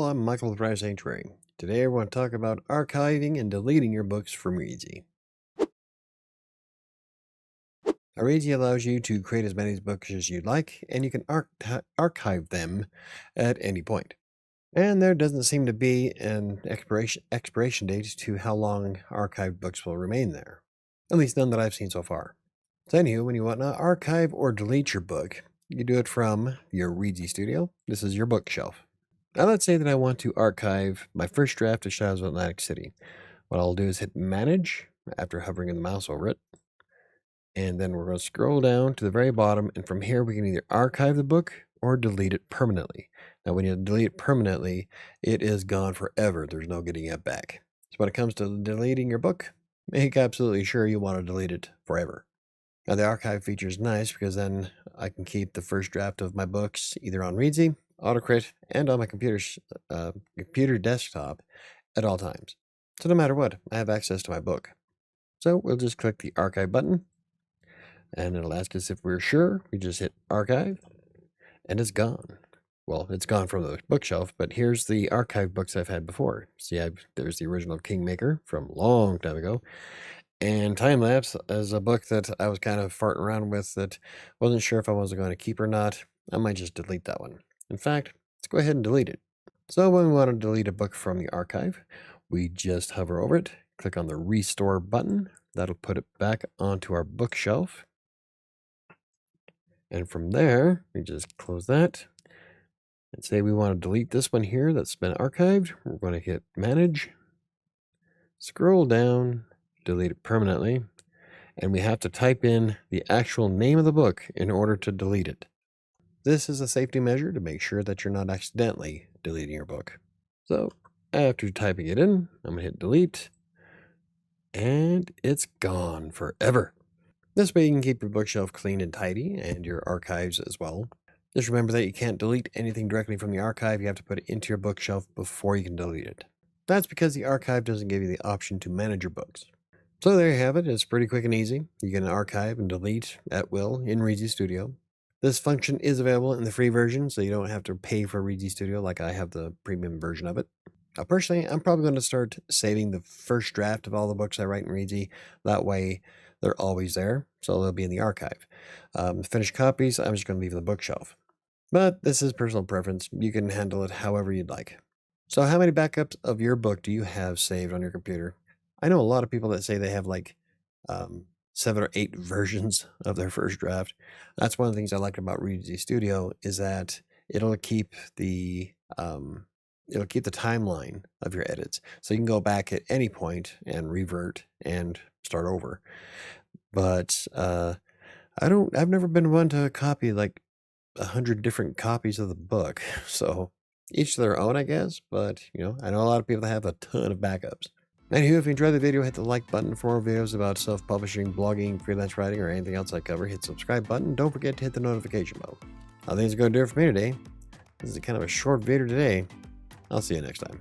I'm Michael with WriterSanctuary. Today I want to talk about archiving and deleting your books from Reedsy. Reedsy allows you to create as many books as you'd like, and you can archive them at any point. And there doesn't seem to be an expiration date to how long archived books will remain there. At least none that I've seen so far. So anywho, when you want to archive or delete your book, you do it from your Reedsy Studio. This is your bookshelf. Now let's say that I want to archive my first draft of Shadows of Atlantic City. What I'll do is hit Manage after hovering the mouse over it. And then we're going to scroll down to the very bottom. And from here, we can either archive the book or delete it permanently. Now, when you delete it permanently, it is gone forever. There's no getting it back. So when it comes to deleting your book, make absolutely sure you want to delete it forever. Now, the archive feature is nice because then I can keep the first draft of my books either on Reedsy, Autocrit, and on my computer desktop at all times. So no matter what, I have access to my book. So we'll just click the archive button, and it'll ask us if we're sure. We just hit archive, and it's gone. Well, it's gone from the bookshelf, but here's the archive books I've had before. See, there's the original Kingmaker from a long time ago. And Time Lapse is a book that I was kind of farting around with that wasn't sure if I was going to keep or not. I might just delete that one. In fact, let's go ahead and delete it. So when we want to delete a book from the archive, we just hover over it, click on the Restore button. That'll put it back onto our bookshelf. And from there, we just close that. And say we want to delete this one here that's been archived. We're going to hit Manage, scroll down, delete it permanently, and we have to type in the actual name of the book in order to delete it. This is a safety measure to make sure that you're not accidentally deleting your book. So after typing it in, I'm going to hit delete, and it's gone forever. This way you can keep your bookshelf clean and tidy, and your archives as well. Just remember that you can't delete anything directly from the archive. You have to put it into your bookshelf before you can delete it. That's because the archive doesn't give you the option to manage your books. So there you have it. It's pretty quick and easy. You can archive and delete at will in Reedsy Studio. This function is available in the free version, so you don't have to pay for Reedsy Studio like I have the premium version of it. Personally, I'm probably going to start saving the first draft of all the books I write in Reedsy. That way, they're always there, so they'll be in the archive. Finished copies, I'm just going to leave on the bookshelf. But this is personal preference. You can handle it however you'd like. So how many backups of your book do you have saved on your computer? I know a lot of people that say they have like 7 or 8 versions of their first draft. That's one of the things I like about Reedsy Studio is that it'll keep the timeline of your edits, so you can go back at any point and revert and start over. But I've never been one to copy like 100 different copies of the book. So each to their own, I guess. But I know a lot of people that have a ton of backups. Anywho, if you enjoyed the video, hit the like button. For more videos about self-publishing, blogging, freelance writing, or anything else I cover, hit the subscribe button. Don't forget to hit the notification bell. I think it's going to do it for me today. This is kind of a short video today. I'll see you next time.